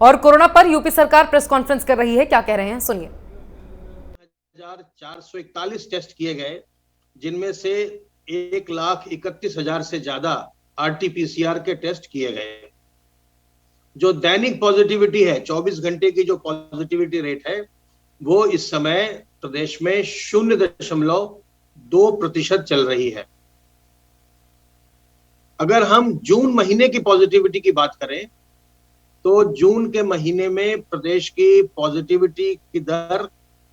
और कोरोना पर यूपी सरकार प्रेस कॉन्फ्रेंस कर रही है, क्या कह रहे हैं सुनिए। 1441 टेस्ट किए गए, जिनमें से 1,31,000 से ज्यादा आरटीपीसीआर के टेस्ट किए गए। जो दैनिक पॉजिटिविटी है, 24 घंटे की जो पॉजिटिविटी रेट है, वो इस समय प्रदेश में 0.2% चल रही है। अगर हम जून महीने की पॉजिटिविटी की बात करें तो जून के महीने में प्रदेश की पॉजिटिविटी की दर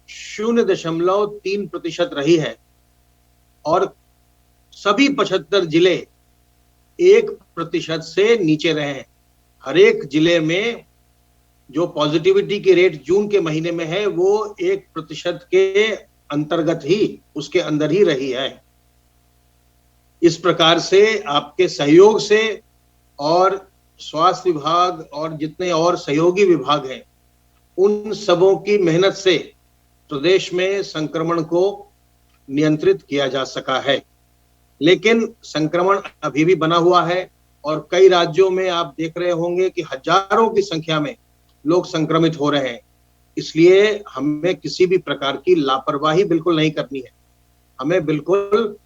0.3% रही है और सभी 75 जिले 1% से नीचे रहे हैं। हर एक जिले में जो पॉजिटिविटी की रेट जून के महीने में है वो 1% के अंतर्गत ही, उसके अंदर ही रही है। इस प्रकार से आपके सहयोग से और स्वास्थ्य विभाग और जितने और सहयोगी विभाग हैं, उन सबों की मेहनत से प्रदेश में संक्रमण को नियंत्रित किया जा सका है। लेकिन संक्रमण अभी भी बना हुआ है और कई राज्यों में आप देख रहे होंगे कि हजारों की संख्या में लोग संक्रमित हो रहे हैं। इसलिए हमें किसी भी प्रकार की लापरवाही बिल्कुल नहीं करनी है। हमें बिल्कुल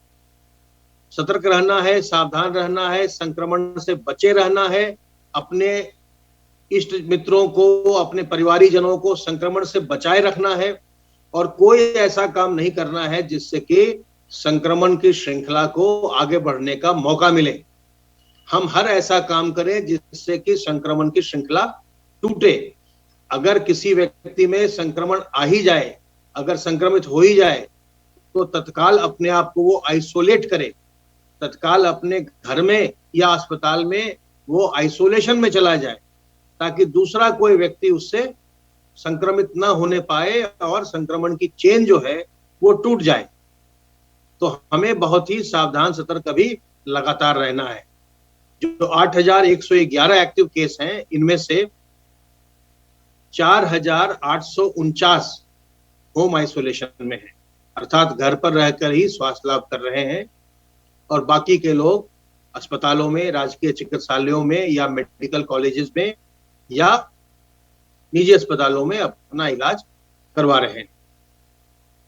सतर्क रहना है, सावधान रहना है, संक्रमण से बचे रहना है, अपने इष्ट मित्रों को, अपने परिवारीजनों को संक्रमण से बचाए रखना है और कोई ऐसा काम नहीं करना है जिससे कि संक्रमण की श्रृंखला को आगे बढ़ने का मौका मिले। हम हर ऐसा काम करें जिससे कि संक्रमण की श्रृंखला टूटे। अगर किसी व्यक्ति में संक्रमण आ ही जाए, अगर संक्रमित हो ही जाए, तो तत्काल अपने आप को वो आइसोलेट करे, तत्काल अपने घर में या अस्पताल में वो आइसोलेशन में चला जाए, ताकि दूसरा कोई व्यक्ति उससे संक्रमित ना होने पाए और संक्रमण की चेन जो है वो टूट जाए। तो हमें बहुत ही सावधान, सतर्क अभी लगातार रहना है। जो 8,111 एक्टिव केस हैं, इनमें से 4,849 होम आइसोलेशन में है, अर्थात घर पर रहकर ही स्वास्थ्य लाभ कर रहे हैं और बाकी के लोग अस्पतालों में, राजकीय चिकित्सालयों में या मेडिकल कॉलेजेस में या निजी अस्पतालों में अपना इलाज करवा रहे हैं।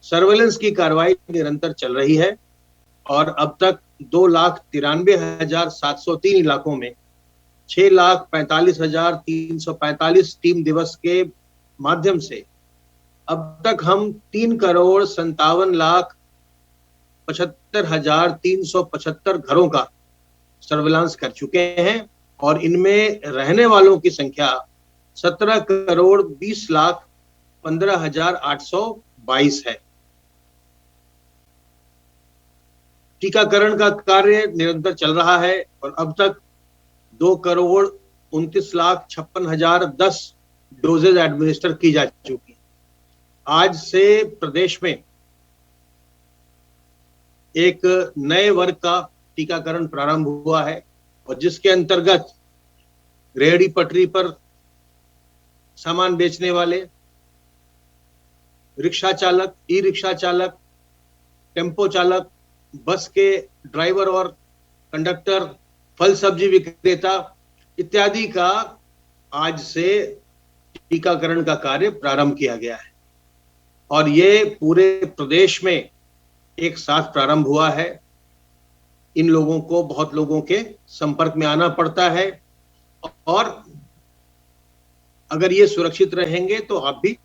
सर्वेलेंस की कार्रवाई निरंतर चल रही है और अब तक 2,93,703 इलाकों में 6,45,345 टीम दिवस के माध्यम से अब तक हम 3,57,75,375 घरों का सर्वेलांस कर चुके हैं और इनमें रहने वालों की संख्या 17,20,15,822 है। टीकाकरण का कार्य निरंतर चल रहा है और अब तक 2,29,56,010 डोजेज एडमिनिस्टर की जा चुकी है। आज से प्रदेश में एक नए वर्ग का टीकाकरण प्रारंभ हुआ है और जिसके अंतर्गत रेहड़ी पटरी पर सामान बेचने वाले, रिक्शा चालक, ई रिक्शा चालक, टेम्पो चालक, बस के ड्राइवर और कंडक्टर, फल सब्जी विक्रेता इत्यादि का आज से टीकाकरण का कार्य प्रारंभ किया गया है और ये पूरे प्रदेश में एक साथ प्रारंभ हुआ है। इन लोगों को, बहुत लोगों के संपर्क में आना पड़ता है और अगर ये सुरक्षित रहेंगे तो आप भी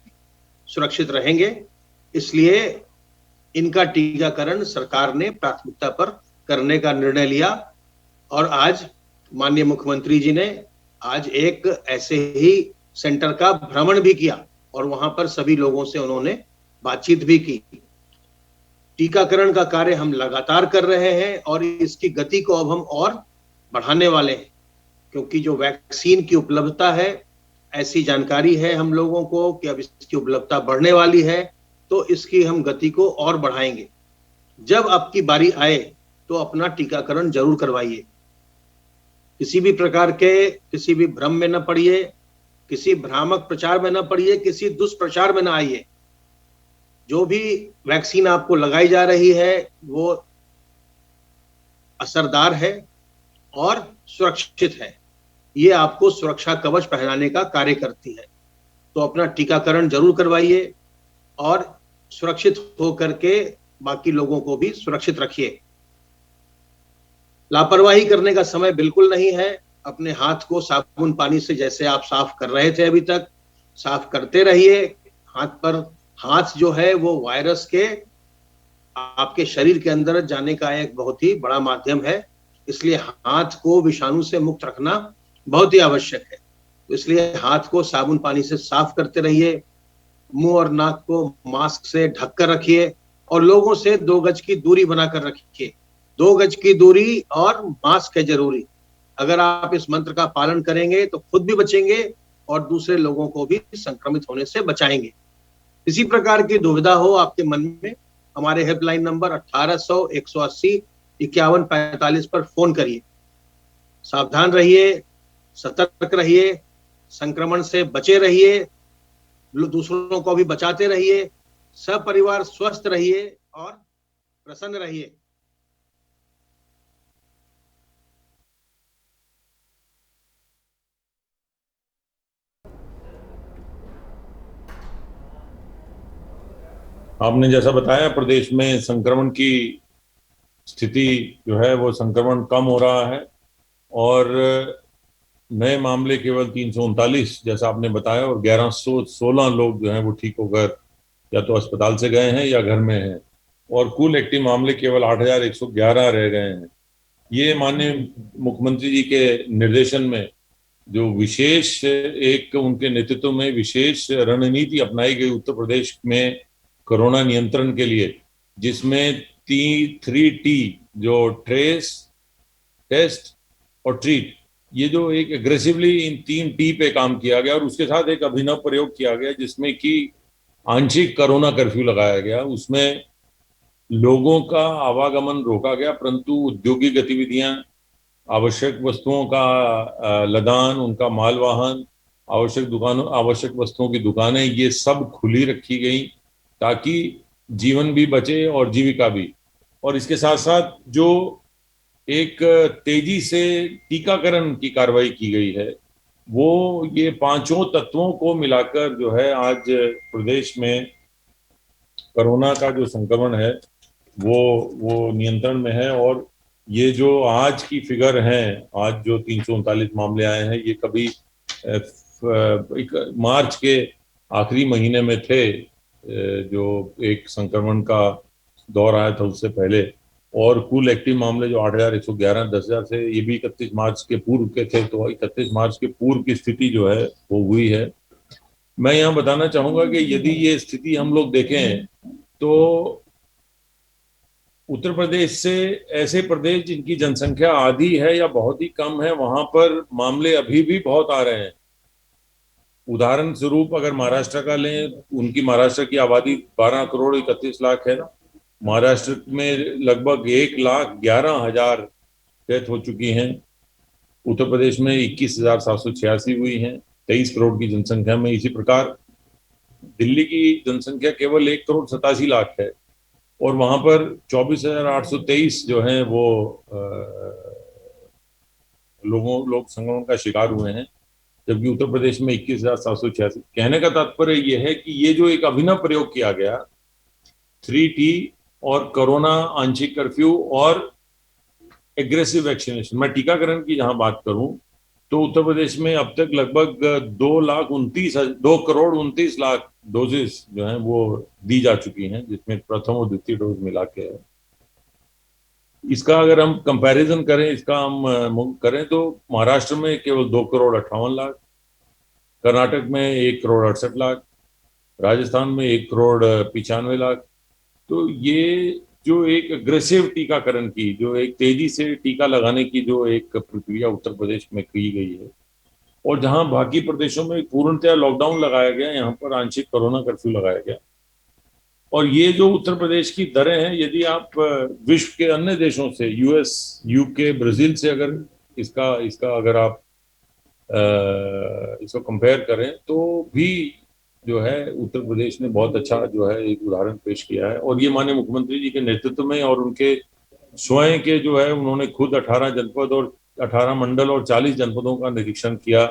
सुरक्षित रहेंगे। इसलिए इनका टीकाकरण सरकार ने प्राथमिकता पर करने का निर्णय लिया और आज माननीय मुख्यमंत्री जी ने आज एक ऐसे ही सेंटर का भ्रमण भी किया और वहां पर सभी लोगों से उन्होंने बातचीत भी की। टीकाकरण का कार्य हम लगातार कर रहे हैं और इसकी गति को अब हम और बढ़ाने वाले हैं, क्योंकि जो वैक्सीन की उपलब्धता है, ऐसी जानकारी है हम लोगों को कि अब इसकी उपलब्धता बढ़ने वाली है, तो इसकी हम गति को और बढ़ाएंगे। जब आपकी बारी आए तो अपना टीकाकरण जरूर करवाइए। किसी भी प्रकार के, किसी भी भ्रम में न पड़िए, किसी भ्रामक प्रचार में न पड़िए, किसी दुष्प्रचार में न आइए। जो भी वैक्सीन आपको लगाई जा रही है वो असरदार है और सुरक्षित है। ये आपको सुरक्षा कवच पहनाने का कार्य करती है। तो अपना टीकाकरण जरूर करवाइए और सुरक्षित होकर के बाकी लोगों को भी सुरक्षित रखिए। लापरवाही करने का समय बिल्कुल नहीं है। अपने हाथ को साबुन पानी से जैसे आप साफ कर रहे थे अभी तक, साफ करते रहिए। हाथ जो है वो वायरस के आपके शरीर के अंदर जाने का एक बहुत ही बड़ा माध्यम है, इसलिए हाथ को विषाणु से मुक्त रखना बहुत ही आवश्यक है। तो इसलिए हाथ को साबुन पानी से साफ करते रहिए, मुंह और नाक को मास्क से ढक कर रखिए और लोगों से 2 गज की दूरी बनाकर रखिए। 2 गज की दूरी और मास्क है जरूरी। अगर आप इस मंत्र का पालन करेंगे तो खुद भी बचेंगे और दूसरे लोगों को भी संक्रमित होने से बचाएंगे। किसी प्रकार की दुविधा हो आपके मन में, हमारे हेल्पलाइन नंबर 1800 180 5145 पर फोन करिए। सावधान रहिए, सतर्क रहिए, संक्रमण से बचे रहिए, दूसरों को भी बचाते रहिए, सब परिवार स्वस्थ रहिए और प्रसन्न रहिए। आपने जैसा बताया, प्रदेश में संक्रमण की स्थिति जो है वो संक्रमण कम हो रहा है और नए मामले केवल 339 जैसा आपने बताया और 1116 लोग जो हैं वो ठीक होकर या तो अस्पताल से गए हैं या घर में हैं और कुल एक्टिव मामले केवल 8111 रह गए हैं। ये माननीय मुख्यमंत्री जी के निर्देशन में जो विशेष एक उनके नेतृत्व में विशेष रणनीति अपनाई गई उत्तर प्रदेश में कोरोना नियंत्रण के लिए, जिसमें 3T जो ट्रेस, टेस्ट और ट्रीट, ये जो एक एग्रेसिवली इन 3T पे काम किया गया और उसके साथ एक अभिनव प्रयोग किया गया जिसमें कि आंशिक कोरोना कर्फ्यू लगाया गया। उसमें लोगों का आवागमन रोका गया परंतु औद्योगिक गतिविधियां, आवश्यक वस्तुओं का लदान, उनका मालवाहन, आवश्यक वस्तुओं की दुकानें, ये सब खुली रखी गई ताकि जीवन भी बचे और जीविका भी। और इसके साथ साथ जो एक तेजी से टीकाकरण की कार्रवाई की गई है, वो ये पांचों तत्वों को मिलाकर जो है आज प्रदेश में कोरोना का जो संक्रमण है वो नियंत्रण में है। और ये जो आज की फिगर है, आज जो 339 मामले आए हैं, ये कभी मार्च के आखिरी महीने में थे जो एक संक्रमण का दौर आया था उससे पहले। और कुल एक्टिव मामले जो 8111 10,000 से, ये भी 31 मार्च के पूर्व के थे। तो 31 मार्च के पूर्व की स्थिति जो है वो हुई है। मैं यहाँ बताना चाहूंगा कि यदि ये स्थिति हम लोग देखें तो उत्तर प्रदेश से ऐसे प्रदेश जिनकी जनसंख्या आधी है या बहुत ही कम है, वहां पर मामले अभी भी बहुत आ रहे हैं। उदाहरण स्वरूप अगर महाराष्ट्र का लें, उनकी महाराष्ट्र की आबादी 12 करोड़ 31 लाख है। महाराष्ट्र में लगभग 1,11,000 डेथ हो चुकी हैं। उत्तर प्रदेश में 21,786 हुई हैं 23 करोड़ की जनसंख्या में। इसी प्रकार दिल्ली की जनसंख्या केवल 1,87,00,000 है और वहां पर 24,823 जो हैं वो लोग संक्रमण का शिकार हुए हैं, जबकि उत्तर प्रदेश में 21,786। कहने का तात्पर्य यह है कि ये जो एक अभिनव प्रयोग किया गया 3T और कोरोना आंशिक कर्फ्यू और एग्रेसिव वैक्सीनेशन, मैं टीकाकरण की जहां बात करूं तो उत्तर प्रदेश में अब तक लगभग 2,29,00,000 डोजेस जो हैं वो दी जा चुकी हैं, जिसमें प्रथम और द्वितीय डोज मिला के है। इसका अगर हम कंपैरिजन करें, इसका हम करें तो महाराष्ट्र में केवल 2,58,00,000, कर्नाटक में 1,68,00,000, राजस्थान में 1,95,00,000। तो ये जो एक अग्रेसिव टीकाकरण की, जो एक तेजी से टीका लगाने की जो एक प्रक्रिया उत्तर प्रदेश में की गई है, और जहां बाकी प्रदेशों में पूर्णतया लॉकडाउन लगाया गया, यहाँ पर आंशिक कोरोना कर्फ्यू लगाया गया। और ये जो उत्तर प्रदेश की दरें हैं, यदि आप विश्व के अन्य देशों से, US, UK, ब्राजील से अगर इसका अगर आप इसको कंपेयर करें तो भी जो है उत्तर प्रदेश ने बहुत अच्छा जो है एक उदाहरण पेश किया है। और ये माननीय मुख्यमंत्री जी के नेतृत्व में और उनके स्वयं के जो है, उन्होंने खुद 18 जनपद और 18 मंडल और 40 जनपदों का निरीक्षण किया,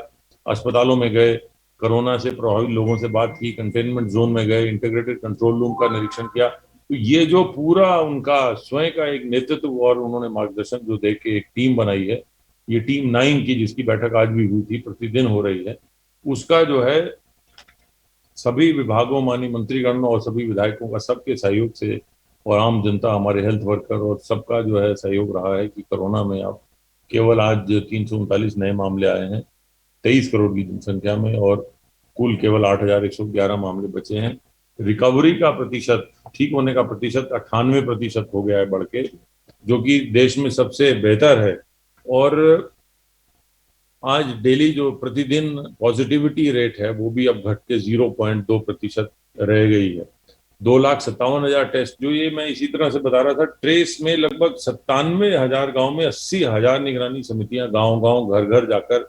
अस्पतालों में गए, कोरोना से प्रभावित लोगों से बात की, कंटेनमेंट जोन में गए, इंटीग्रेटेड कंट्रोल रूम का निरीक्षण किया। तो ये जो पूरा उनका स्वयं का एक नेतृत्व और उन्होंने मार्गदर्शन जो दे के एक टीम बनाई है, ये टीम 9 की जिसकी बैठक आज भी हुई थी, प्रतिदिन हो रही है, उसका जो है सभी विभागों, माननीय मंत्रीगण और सभी विधायकों का सबके सहयोग से और आम जनता, हमारे हेल्थ वर्कर और सबका जो है सहयोग रहा है कि कोरोना में अब केवल आज 339 नए मामले आए हैं 23 करोड़ की जनसंख्या में, और कुल केवल 8,111 मामले बचे हैं। रिकवरी का प्रतिशत, ठीक होने का प्रतिशत 98% हो गया है बढ़ के, जो कि देश में सबसे बेहतर है। और आज डेली जो प्रतिदिन पॉजिटिविटी रेट है वो भी अब घट के 0.2% रह गई है। 2,57,000 टेस्ट, जो ये मैं इसी तरह से बता रहा था, ट्रेस में लगभग 97,000 गांव में 80,000 निगरानी समितियां गांव-गांव, घर-घर जाकर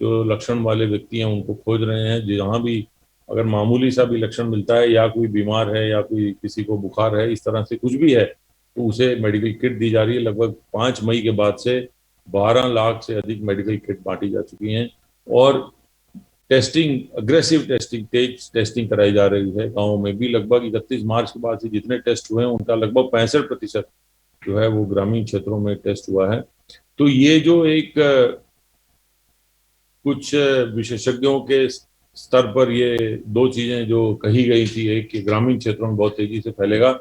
जो लक्षण वाले व्यक्ति हैं उनको खोज रहे हैं। जहां भी अगर मामूली सा भी लक्षण मिलता है या कोई बीमार है या कोई किसी को बुखार है, इस तरह से कुछ भी है, तो उसे मेडिकल किट दी जा रही है। लगभग 5 मई के बाद से 12 लाख से अधिक मेडिकल किट बांटी जा चुकी हैं और टेस्टिंग, अग्रेसिव टेस्टिंग, तेज टेस्टिंग कराई जा रही है। गाँव में भी लगभग 31 मार्च के बाद से जितने टेस्ट हुए हैं उनका लगभग 65% जो है वो ग्रामीण क्षेत्रों में टेस्ट हुआ है। तो ये जो एक कुछ विशेषज्ञों के स्तर पर ये दो चीजें जो कही गई थी, एक कि ग्रामीण क्षेत्रों में बहुत तेजी से फैलेगा,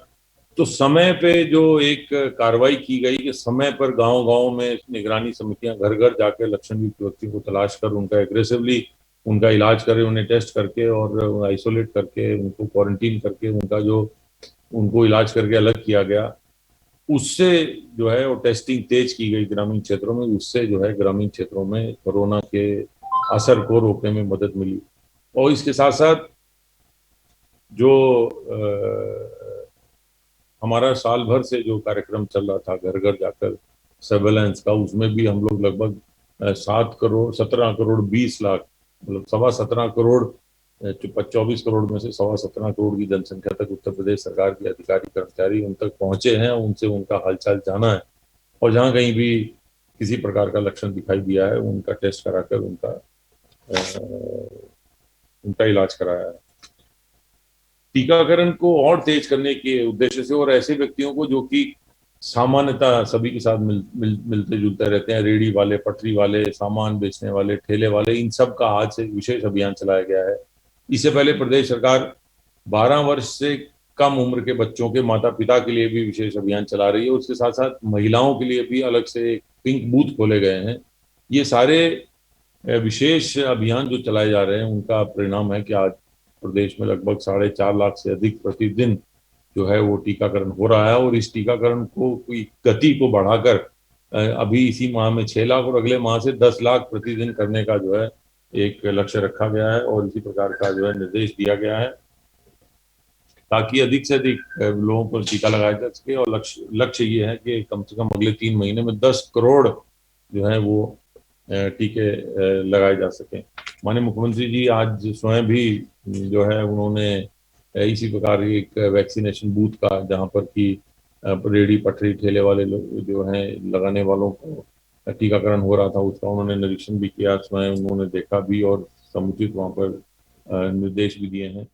तो समय पे जो एक कार्रवाई की गई कि समय पर गांव-गांव में निगरानी समितियां घर-घर जाकर लक्षण युक्त व्यक्तियों को तलाश कर उनका एग्रेसिवली उनका इलाज करें, उन्हें टेस्ट करके और आइसोलेट करके, उनको क्वारंटीन करके, उनका जो उनको इलाज करके अलग किया गया, उससे जो है वो टेस्टिंग तेज की गई ग्रामीण क्षेत्रों में, उससे जो है ग्रामीण क्षेत्रों में कोरोना के असर को रोकने में मदद मिली। और इसके साथ साथ जो हमारा साल भर से जो कार्यक्रम चल रहा था घर घर जाकर सर्वेलेंस का, उसमें भी हम लोग लगभग 17 करोड़ 20 लाख, मतलब 17.25 करोड़ 24 करोड़ में से 17.25 करोड़ की जनसंख्या तक उत्तर प्रदेश सरकार के अधिकारी कर्मचारी उन तक पहुंचे हैं, उनसे उनका हालचाल जाना है और जहां कहीं भी किसी प्रकार का लक्षण दिखाई दिया है उनका टेस्ट कराकर उनका इलाज कराया है। टीकाकरण को और तेज करने के उद्देश्य से और ऐसे व्यक्तियों को जो कि सामान्यतः सभी के साथ मिलते जुलते रहते हैं, रेडी वाले, पटरी वाले, सामान बेचने वाले, ठेले वाले, इन सब का आज से विशेष अभियान चलाया गया है। इससे पहले प्रदेश सरकार 12 वर्ष से कम उम्र के बच्चों के माता पिता के लिए भी विशेष अभियान चला रही है। उसके साथ साथ महिलाओं के लिए भी अलग से पिंक बूथ खोले गए हैं। ये सारे विशेष अभियान जो चलाए जा रहे हैं उनका परिणाम है कि आज प्रदेश में लगभग 4.5 लाख से अधिक प्रतिदिन जो है वो टीकाकरण हो रहा है और इस टीकाकरण को कोई गति को बढ़ाकर अभी इसी माह में 6 लाख और अगले माह से 10 लाख प्रतिदिन करने का जो है एक लक्ष्य रखा गया है और इसी प्रकार का जो है निर्देश दिया गया है ताकि अधिक से अधिक लोगों को टीका लगाया जा सके। और लक्ष्य ये है कि कम से कम अगले 3 महीने में 10 करोड़ जो है वो टीके लगाए जा सके। माननीय मुख्यमंत्री जी आज स्वयं भी जो है उन्होंने इसी प्रकार एक वैक्सीनेशन बूथ का, जहां पर कि रेडी पटरी ठेले वाले लोग जो हैं लगाने वालों को टीकाकरण हो रहा था, उसका उन्होंने निरीक्षण भी किया, स्वयं उन्होंने देखा भी और समुचित वहां पर निर्देश भी दिए हैं।